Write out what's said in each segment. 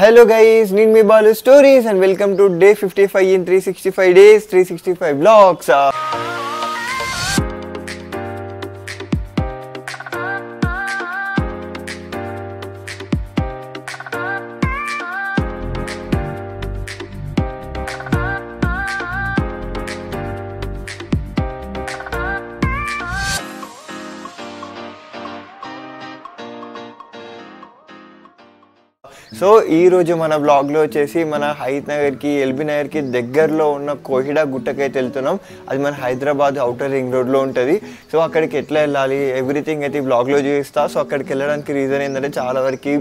Hello guys, need me Balu Stories and welcome to day 55 in 365 days, 365 vlogs. So ఈ రోజు మన blog లో వచ్చేసి మన హైత్ నగర్ కి ఎల్బీ నగర్ కి దగ్గరలో ఉన్న కోహిడా గుట్టకైతే వెళ్తున్నాం. అది మన హైదరాబాద్ ఔటర్ రింగ్ రోడ్ లో ఉంటుంది. సో అక్కడికి ఎట్లా వెళ్ళాలి ఎవ్రీథింగ్ అయితే ఈ బ్లాగ్ లో చూపిస్తా. సో అక్కడికి వెళ్ళడానికి రీజన్ ఏంటంటే చాలా వరకు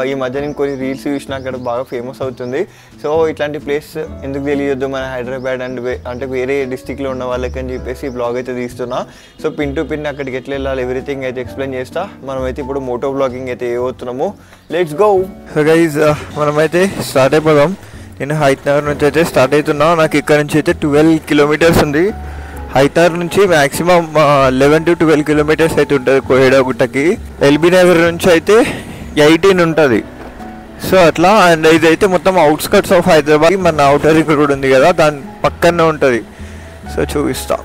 ఈ మధ్య నేను కొన్ని రీల్స్ చూసినా అక్కడ బాగా ఫేమస్ అవుతుంది. సో ఇట్లాంటి ప్లేస్ ఎందుకు తెలియదు మన హైదరాబాద్ అండ్ అంటే వేరే డిస్టిక్లో ఉన్న వాళ్ళకి అని చెప్పేసి ఈ బ్లాగ్ అయితే తీస్తున్నా. సో పిన్ టు పిన్ అక్కడికి ఎట్లా వెళ్ళాలి ఎవ్రీథింగ్ అయితే ఎక్స్ప్లెయిన్ చేస్తా. మనమైతే ఇప్పుడు మోటో బ్లాగింగ్ అయితే అవుతున్నాము. Let's go. గైజ్ మనమైతే స్టార్ట్ అయిపోదాం. నేను హైత్ నగర్ నుంచి అయితే స్టార్ట్ అవుతున్నా. నాకు ఇక్కడ నుంచి అయితే 12 కిలోమీటర్స్ ఉంది. హైత్ నగర్ నుంచి మ్యాక్సిమం 11 to 12 కిలోమీటర్స్ అయితే ఉంటుంది కోహిడా గుట్టకి. ఎల్బీ నగర్ నుంచి అయితే 18 ఉంటుంది. సో అట్లా అండ్ ఇదైతే మొత్తం అవుట్స్కట్స్ ఆఫ్ హైదరాబాద్. మన ఔటర్ రింగ్ రోడ్ ఉంది కదా దాని పక్కనే ఉంటుంది. సో చూపిస్తా.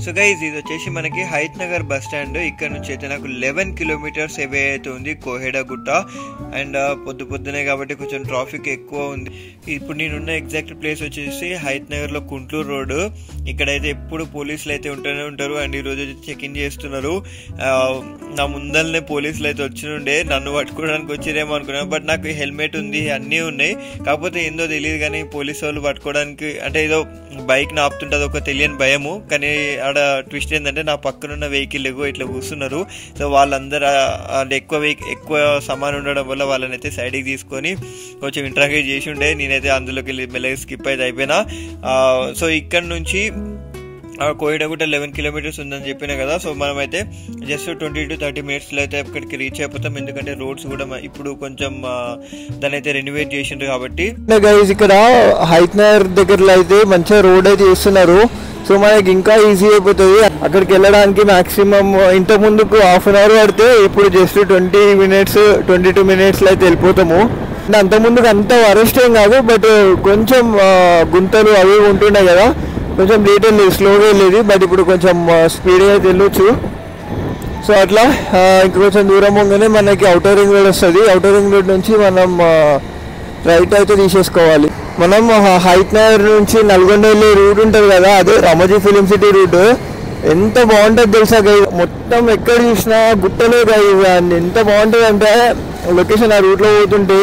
సో గైజ్ ఇది వచ్చేసి మనకి హైత్ నగర్ బస్ స్టాండ్. ఇక్కడ నుంచి అయితే నాకు 11 కిలోమీటర్స్ అవే అయితే ఉంది కోహిడా గుట్ట. అండ్ పొద్దునే కాబట్టి కొంచెం ట్రాఫిక్ ఎక్కువ ఉంది. ఇప్పుడు నేనున్న ఎగ్జాక్ట్ ప్లేస్ వచ్చేసి హైత్ నగర్లో కుంట్లూరు రోడ్. ఇక్కడైతే ఎప్పుడు పోలీసులు అయితే ఉంటూనే ఉంటారు. అండ్ ఈరోజు అయితే చెక్ ఇన్ చేస్తున్నారు. నా ముందరనే పోలీసులు అయితే వచ్చినుండే నన్ను పట్టుకోవడానికి వచ్చిరేమో అనుకున్నాను. బట్ నాకు హెల్మెట్ ఉంది అన్నీ ఉన్నాయి. కాకపోతే ఏందో తెలియదు కానీ పోలీసు వాళ్ళు పట్టుకోవడానికి అంటే ఏదో బైక్ ఆపుతుంటుంది ఒక తెలియని భయము. కానీ ఆడ ట్విస్ట్ ఏంటంటే నా పక్కనున్న వెహికల్ ఇట్లా కూర్చున్నారు. సో వాళ్ళందరూ అంటే ఎక్కువ సమానం ఉండడం వల్ల వాళ్ళని అయితే సైడ్కి తీసుకొని కొంచెం ఇంటరాగేట్ చేసి ఉండే. నేనైతే అందులోకి వెళ్ళి మెల్లగా స్కిప్ అయితే అయిపోయినా. సో ఇక్కడ నుంచి కోహిడా గుట్ట 11 కిలోమీటర్స్ ఉందని చెప్పినా కదా. సో మనమైతే జస్ట్ 20 to 30 మినిట్స్లో అయితే అక్కడికి రీచ్ అయిపోతాం. ఎందుకంటే రోడ్స్ కూడా ఇప్పుడు కొంచెం దాన్ని అయితే రెనోవేట్ చేసిండ్రు కాబట్టి. ఇక్కడ హైత్ నగర్ దగ్గరలో అయితే మంచిగా రోడ్ అయితే చేస్తున్నారు. సో మనకి ఇంకా ఈజీ అయిపోతుంది అక్కడికి వెళ్ళడానికి. మాక్సిమం ఇంత ముందుకు హాఫ్ అన్ అవర్ పడితే ఇప్పుడు జస్ట్ 22 మినిట్స్లో అయితే వెళ్ళిపోతాము. అంత ముందుకు అంత వరస్ట్ ఏం కాదు. బట్ కొంచెం గుంతలు అవి ఉంటుండే కదా, కొంచెం లేట్ వెళ్ళేది, స్లోగా వెళ్ళేది. బట్ ఇప్పుడు కొంచెం స్పీడ్గా అయితే వెళ్ళొచ్చు. సో అట్లా ఇంకా కొంచెం దూరం ఉండగానే మనకి ఔటర్ రింగ్ రోడ్ వస్తుంది. ఔటర్ రింగ్ రోడ్ నుంచి మనం రైట్ అయితే తీసేసుకోవాలి. మనం హైత్ నగర్ నుంచి నల్గొండ వెళ్ళే రూట్ ఉంటుంది కదా, అదే రామోజీ ఫిలిం సిటీ రూట్. ఎంత బాగుంటుంది తెలుసా గైజ్, మొత్తం ఎక్కడ చూసినా గుట్టలే గైజ్. ఎంత బాగుంటుంది అంటే లొకేషన్ ఆ రూట్లో పోతుంటే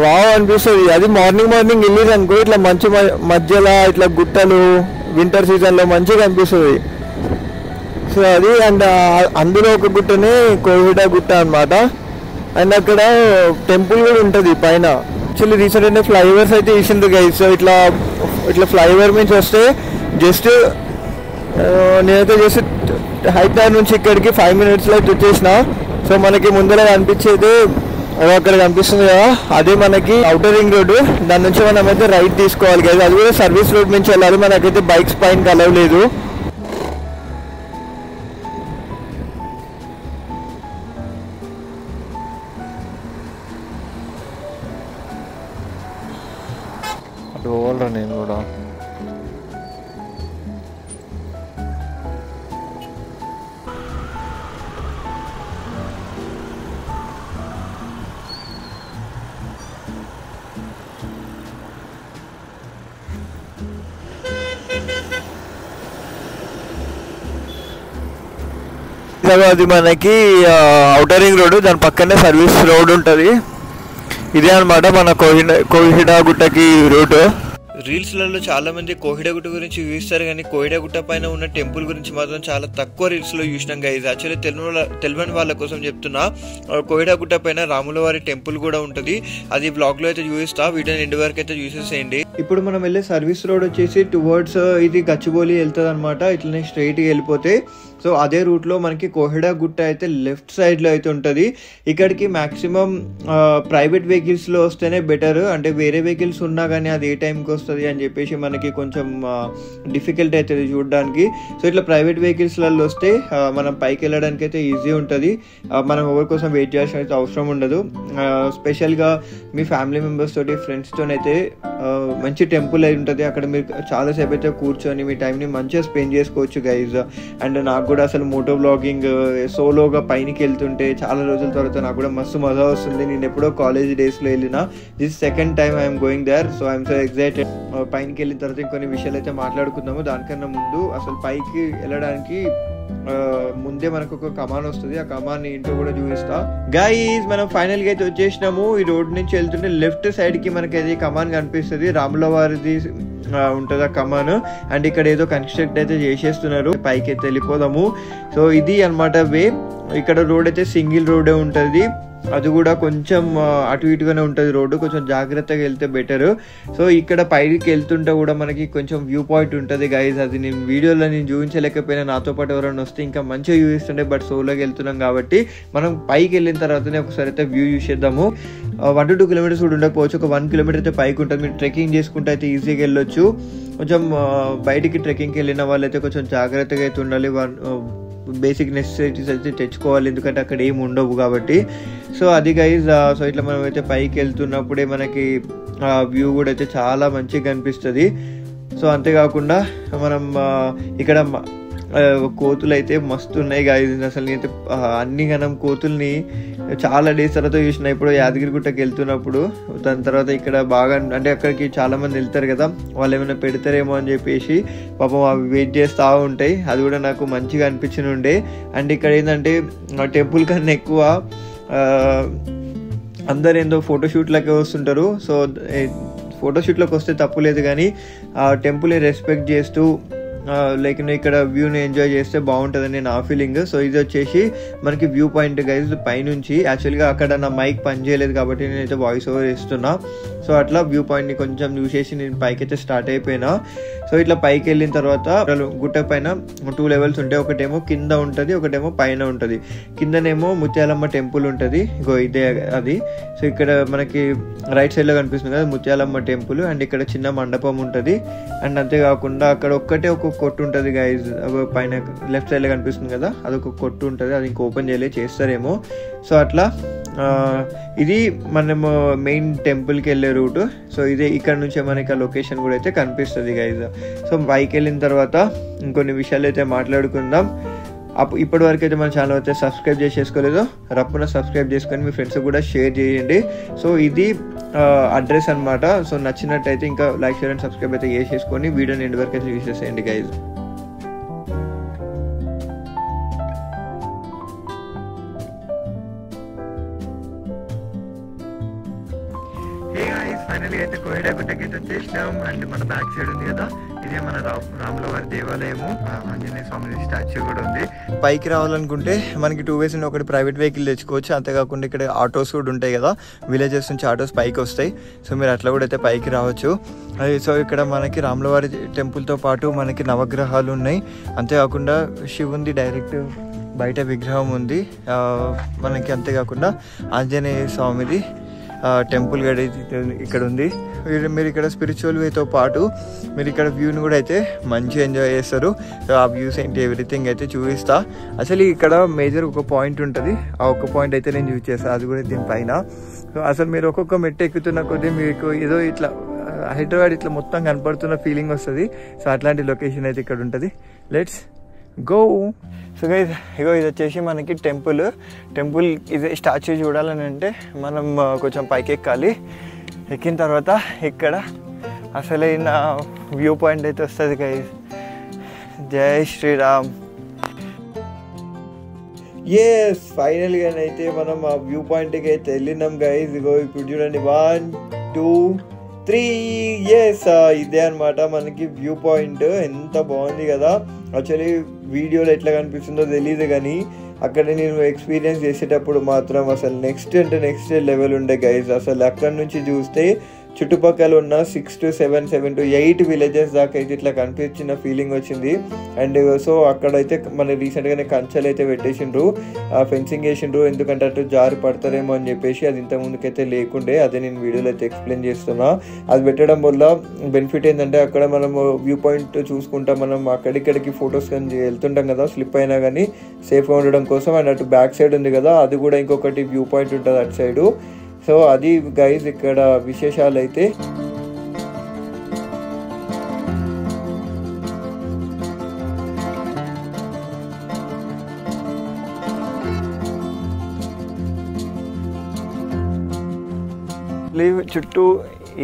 వావ్ అనిపిస్తుంది. అది మార్నింగ్ వెళ్ళేది అనుకో ఇట్లా మంచి మధ్యలో ఇట్లా గుట్టలు వింటర్ సీజన్లో మంచిగా అనిపిస్తుంది. సో అది అండ్ అందులో ఒక గుట్టనే కోహిడా గుట్ట అనమాట. అండ్ అక్కడ టెంపుల్ కూడా ఉంటుంది పైన. యాక్చువల్లీ రీసెంట్ ఫ్లైఓవర్స్ అయితే వేసింది గైజ్. సో ఇట్లా ఫ్లైఓవర్ నుంచి వస్తే జస్ట్ నేనైతే జస్ట్ హైత్ నగర్ నుంచి ఇక్కడికి 5 మినిట్స్లో అయితే వచ్చేసిన. సో మనకి ముందర కనిపించేది అక్కడ కనిపిస్తుంది కదా, అదే మనకి ఔటర్ రింగ్ రోడ్. దాని నుంచి మనం అయితే రైట్ తీసుకోవాలి గైజ్. అది కూడా సర్వీస్ రోడ్ నుంచి వెళ్ళాలి. మనకైతే బైక్స్ పైన కలవలేదు. అటు పోవాలరా నేను కూడా. అది మనకి ఔటర్ రింగ్ రోడ్, దాని పక్కనే సర్వీస్ రోడ్ ఉంటుంది. ఇదే అనమాట మన కోహిడా గుట్టకి రూట్. రీల్స్లలో చాలా మంది కోహిడా గుట్ట గురించి చూపిస్తారు కానీ కోహిడా గుట్ట పైన ఉన్న టెంపుల్ గురించి మాత్రం చాలా తక్కువ రీల్స్లో చూసినాం గైజ్. యాక్చువల్లీ తెలియని వాళ్ళ కోసం చెప్తున్నా, కోహిడా గుట్ట పైన రాముల వారి టెంపుల్ కూడా ఉంటుంది. అది బ్లాగ్లో అయితే చూపిస్తా. వీడియోని ఎండ్ వరకు అయితే చూసేసేయండి. ఇప్పుడు మనం వెళ్ళే సర్వీస్ రోడ్ వచ్చేసి టువర్డ్స్ ఇది గచ్చిబౌలి వెళ్తుంది అనమాట. ఇట్లనే స్ట్రైట్గా వెళ్ళిపోతే సో అదే రూట్లో మనకి కోహిడా గుట్ట అయితే లెఫ్ట్ సైడ్లో అయితే ఉంటుంది. ఇక్కడికి మ్యాక్సిమం ప్రైవేట్ వెహికల్స్లో వస్తేనే బెటర్. అంటే వేరే వెహికల్స్ ఉన్నా కానీ అది ఏ టైంకి వస్తుంది అని చెప్పేసి మనకి కొంచెం డిఫికల్ట్ అవుతుంది చూడడానికి. సో ఇట్లా ప్రైవేట్ వెహికల్స్లలో వస్తే మనం పైకి వెళ్ళడానికి అయితే ఈజీ ఉంటుంది. మనం ఎవరి కోసం వెయిట్ చేయాల్సిన అయితే అవసరం ఉండదు. స్పెషల్గా మీ ఫ్యామిలీ మెంబర్స్ తోటి ఫ్రెండ్స్తో అయితే మంచి టెంపుల్ అయి ఉంటుంది. అక్కడ మీరు చాలాసేపు అయితే కూర్చొని మీ టైంని మంచిగా స్పెండ్ చేసుకోవచ్చు గైజ్. అండ్ నాకు కూడా అసలు మోటో బ్లాగింగ్ సోలోగా పైనకి వెళ్తుంటే చాలా రోజుల తర్వాత నాకు కూడా మస్తు మజా వస్తుంది. నేను ఎప్పుడో కాలేజ్ డేస్లో వెళ్ళిన, this second time I'm going there. So I'm so excited. పైనకి వెళ్ళిన తర్వాత ఇంకొన్ని విషయాలు అయితే మాట్లాడుకుందాము. దానికన్నా ముందు అసలు పైకి వెళ్ళడానికి ముందే మనకు ఒక కమాన్ వస్తుంది. ఆ కమాన్ ఏంటో కూడా చూపిస్తా గైస్. మనం ఫైనల్ గా అయితే వచ్చేసినాము. ఈ రోడ్ నుంచి వెళ్తుంటే లెఫ్ట్ సైడ్ కి మనకి అది కమాన్ కనిపిస్తుంది. రాముల వారిది ఉంటుంది ఆ కమాన్. అండ్ ఇక్కడ ఏదో కన్స్ట్రక్ట్ అయితే చేసేస్తున్నారు. పైకి అయితే వెళ్ళిపోదాము. సో ఇది అనమాట వే. ఇక్కడ రోడ్ అయితే సింగిల్ రోడే ఉంటుంది. అది కూడా కొంచెం అటు ఇటుగానే ఉంటుంది రోడ్డు. కొంచెం జాగ్రత్తగా వెళ్తే బెటర్. సో ఇక్కడ పైకి వెళ్తుంటే కూడా మనకి కొంచెం వ్యూ పాయింట్ ఉంటుంది గైజ్. అది నేను వీడియోలో నేను చూపించలేకపోయినా, నాతో పాటు ఎవరైనా వస్తే ఇంకా మంచిగా చూపిస్తుండే. బట్ సోలోకి వెళ్తున్నాం కాబట్టి మనం పైకి వెళ్ళిన తర్వాతనే ఒకసారి అయితే వ్యూ చూసేద్దాము. 1 to 2 kilometers కూడా ఉండకపోవచ్చు. ఒక 1 kilometer అయితే పైకి ఉంటుంది. మీరు ట్రెక్కింగ్ చేసుకుంటే అయితే ఈజీగా వెళ్ళొచ్చు. కొంచెం బయటికి ట్రెక్కింగ్కి వెళ్ళిన వాళ్ళైతే కొంచెం జాగ్రత్తగా అయితే ఉండాలి. బేసిక్ నెసెసిటీస్ అయితే తెచ్చుకోవాలి, ఎందుకంటే అక్కడ ఏమి ఉండవు కాబట్టి. సో అది గైజ్. సో ఇట్లా మనం అయితే పైకి వెళ్తున్నప్పుడే మనకి వ్యూ కూడా అయితే చాలా మంచిగా కనిపిస్తుంది. సో అంతేకాకుండా మనం ఇక్కడ కోతులు అయితే మస్తు ఉన్నాయి గైజ్. అసలు నేనైతే అన్ని గనం కోతుల్ని చాలా డేస్ తర్వాత చూసిన. ఇప్పుడు యాదగిరిగుట్టకి వెళ్తున్నప్పుడు దాని తర్వాత ఇక్కడ బాగా అంటే అక్కడికి చాలా మంది వెళ్తారు కదా, వాళ్ళు ఏమైనా పెడతారేమో అని చెప్పేసి పాపం అవి వెయిట్ చేస్తూ ఉంటాయి. అది కూడా నాకు మంచిగా అనిపించి ఉండే. అండ్ ఇక్కడ ఏంటంటే టెంపుల్ కన్నా ఎక్కువ అందరు ఏందో ఫోటోషూట్లకే వస్తుంటారు. సో ఫోటోషూట్లోకి వస్తే తప్పు లేదు, కానీ ఆ టెంపుల్ని రెస్పెక్ట్ చేస్తూ లైక్ ఇక్కడ వ్యూని ఎంజాయ్ చేస్తే బాగుంటుందని నా ఫీలింగ్. సో ఇది వచ్చేసి మనకి వ్యూ పాయింట్ గైజ్ పైనుంచి. యాక్చువల్గా అక్కడ నా మైక్ పని చేయలేదు కాబట్టి నేనైతే వాయిస్ ఓవర్ ఇస్తున్నా. సో అట్లా వ్యూ పాయింట్ని కొంచెం చూసేసి నేను పైకి అయితే స్టార్ట్ అయిపోయినా. సో ఇట్లా పైకి వెళ్ళిన తర్వాత గుట్ట పైన 2 levels ఉంటాయి. ఒకటేమో కింద ఉంటుంది, ఒకటేమో పైన ఉంటుంది. కిందనేమో ముత్యాలమ్మ టెంపుల్ ఉంటుంది. ఇగో ఇదే అది. సో ఇక్కడ మనకి రైట్ సైడ్లో కనిపిస్తుంది కదా ముత్యాలమ్మ టెంపుల్. అండ్ ఇక్కడ చిన్న మండపం ఉంటుంది. అండ్ అంతేకాకుండా అక్కడ ఒక్కటే ఒక కొట్టు ఉంటుంది గైజ్. పైన లెఫ్ట్ సైడ్లో కనిపిస్తుంది కదా, అదొక కొట్టు ఉంటుంది. అది ఇంక ఓపెన్ చేయలే, చేస్తారేమో. సో అట్లా ఇది మనము మెయిన్ టెంపుల్కి వెళ్ళే రూట్. సో ఇదే ఇక్కడ నుంచే మనకి ఆ లొకేషన్ కూడా అయితే కనిపిస్తుంది గైజ్. సో పైకి వెళ్ళిన తర్వాత ఇంకొన్ని విషయాలు అయితే మాట్లాడుకుందాం. ఇప్పటి వరకు అయితే మన ఛానల్ అయితే సబ్స్క్రైబ్ చేసేసుకోలేదు, రప్పున సబ్స్క్రైబ్ చేసుకొని మీ ఫ్రెండ్స్ కూడా షేర్ చేయండి. సో ఇది అడ్రస్ అనమాట. సో నచ్చినట్టయితే ఇంకా లైక్, షేర్ అండ్ సబ్స్క్రైబ్ అయితే చేసేసుకొని వీడియోని ఎండ్ వరకు అయితే చూసేసేయండి గైజ్. ఫైనల్గా అయితే కోహిడా గుట్టకి అయితే వచ్చేసినాం. అండ్ మన బ్యాక్ సైడ్ ఉంది కదా, ఇదే మన రాముల వారి దేవాలయము. ఆంజనేయ స్వామి స్టాచ్యూ కూడా ఉంది. పైకి రావాలనుకుంటే మనకి 2 ways ఒకటి ప్రైవేట్ వెహికల్ తెచ్చుకోవచ్చు. అంతేకాకుండా ఇక్కడ ఆటోస్ కూడా ఉంటాయి కదా, విలేజెస్ నుంచి ఆటోస్ పైకి వస్తాయి. సో మీరు అట్లా కూడా అయితే పైకి రావచ్చు. సో ఇక్కడ మనకి రాముల వారి టెంపుల్తో పాటు మనకి నవగ్రహాలు ఉన్నాయి. అంతేకాకుండా శివుంది డైరెక్ట్ బయట విగ్రహం ఉంది మనకి. అంతేకాకుండా ఆంజనేయ స్వామిది టెంపుల్ గడి ఇక్కడ ఉంది. మీరు ఇక్కడ స్పిరిచువల్ వేతో పాటు మీరు ఇక్కడ వ్యూని కూడా అయితే మంచిగా ఎంజాయ్ చేస్తారు. సో ఆ వ్యూస్ ఏంటి ఎవ్రీథింగ్ అయితే చూపిస్తా. అసలు ఇక్కడ మేజర్ ఒక పాయింట్ ఉంటుంది. ఆ ఒక్క పాయింట్ అయితే నేను యూజ్ చేస్తాను, అది కూడా దీనిపైన. సో అసలు మీరు ఒక్కొక్క మెట్టు ఎక్కుతున్న కొద్దీ మీకు ఏదో ఇట్లా హైదరాబాద్ ఇట్లా మొత్తం కనపడుతున్న ఫీలింగ్ వస్తుంది. సో అట్లాంటి లొకేషన్ అయితే ఇక్కడ ఉంటుంది. Let's go. సో గైస్ ఇగో ఇది వచ్చేసి మనకి టెంపుల్. ఇది స్టాచ్యూ చూడాలని అంటే మనం కొంచెం పైకి ఎక్కాలి. ఎక్కిన తర్వాత ఇక్కడ అసలైన వ్యూ పాయింట్ అయితే వస్తుంది గైస్. జై శ్రీరామ్. ఎస్ ఫైనల్గానైతే మనం ఆ వ్యూ పాయింట్కి అయితే వెళ్ళినాం గైస్. ఇగో ఇప్పుడు చూడండి 1 2 3. ఎస్ ఇదే అనమాట మనకి వ్యూ పాయింట్. ఎంత బాగుంది కదా. యాక్చువల్లీ వీడియోలో ఎట్లా కనిపిస్తుందో తెలియదు, కానీ అక్కడ నేను ఎక్స్పీరియన్స్ చేసేటప్పుడు మాత్రం అసలు నెక్స్ట్ లెవెల్ ఉండే గైజ్. అసలు అక్కడ నుంచి చూస్తే చుట్టుపక్కల ఉన్న 6 to 7 to 8 విలేజెస్ దాకా అయితే ఇట్లా కనిపించిన ఫీలింగ్ వచ్చింది. అండ్ సో అక్కడైతే మన రీసెంట్గానే కంచెలు అయితే పెట్టేసిండ్రు, ఫెన్సింగ్ వేసిండ్రు, ఎందుకంటే అటు జారి పడతారేమో అని చెప్పేసి. అది ఇంత ముందుకైతే లేకుండే, అదే నేను వీడియోలో అయితే ఎక్స్ప్లెయిన్ చేస్తున్నా. అది పెట్టడం వల్ల బెనిఫిట్ ఏంటంటే అక్కడ మనము వ్యూ పాయింట్ చూసుకుంటాం, మనం అక్కడిక్కడికి ఫొటోస్ కానీ వెళ్తుంటాం కదా, స్లిప్ అయినా కానీ సేఫ్గా ఉండడం కోసం. అండ్ అటు బ్యాక్ సైడ్ ఉంది కదా, అది కూడా ఇంకొకటి వ్యూ పాయింట్ ఉంటుంది అటు సైడు. సో అది గైజ్ ఇక్కడ విశేషాలు అయితే. చుట్టూ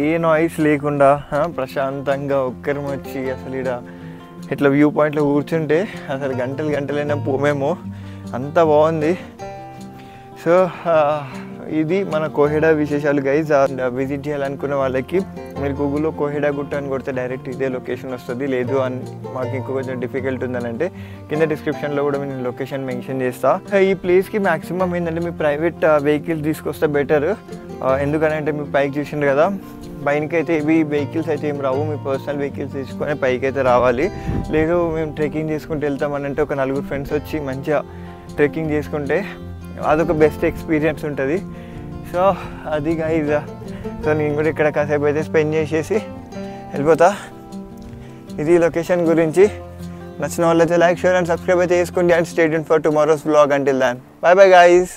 ఏ నాయిస్ లేకుండా ప్రశాంతంగా ఒక్కరం వచ్చి అసలు ఇక్కడ ఇట్లా వ్యూ పాయింట్లో కూర్చుంటే అసలు గంటలైనా పోమేమో, అంత బాగుంది. సో ఇది మన కోహెడా విశేషాలు గైజ్. విజిట్ చేయాలనుకున్న వాళ్ళకి మీరు గూగుల్లో కోహెడా గుట్ట అని కొడితే డైరెక్ట్ ఇదే లొకేషన్ వస్తుంది. లేదు అని మాకు ఇంకో కొంచెం డిఫికల్ట్ ఉందనంటే కింద డిస్క్రిప్షన్లో కూడా నేను లొకేషన్ మెన్షన్ చేస్తాను. ఈ ప్లేస్కి మ్యాక్సిమం ఏంటంటే మీ ప్రైవేట్ వెహికల్స్ తీసుకొస్తే బెటర్. ఎందుకనంటే మీరు పైకి చూసిండ్రు కదా, పైనకి అయితే ఇవి వెహికల్స్ అయితే ఏం రావు, మీ పర్సనల్ వెహికల్స్ తీసుకొని పైకి అయితే రావాలి. లేదు మేము ట్రెక్కింగ్ చేసుకుంటూ వెళ్తామనంటే ఒక 4 ఫ్రెండ్స్ వచ్చి మంచిగా ట్రెక్కింగ్ చేసుకుంటే అదొక బెస్ట్ ఎక్స్పీరియన్స్ ఉంటుంది. సో అది గైజ్. సో నేను కూడా ఇక్కడ కాసేపు అయితే స్పెండ్ చేసేసి వెళ్ళిపోతా. ఇది లొకేషన్ గురించి. నచ్చిన వాళ్ళైతే లైక్, షేర్ అండ్ సబ్స్క్రైబ్ అయితే చేసుకోండి. And stay tuned for tomorrow's vlog. Until then bye bye guys.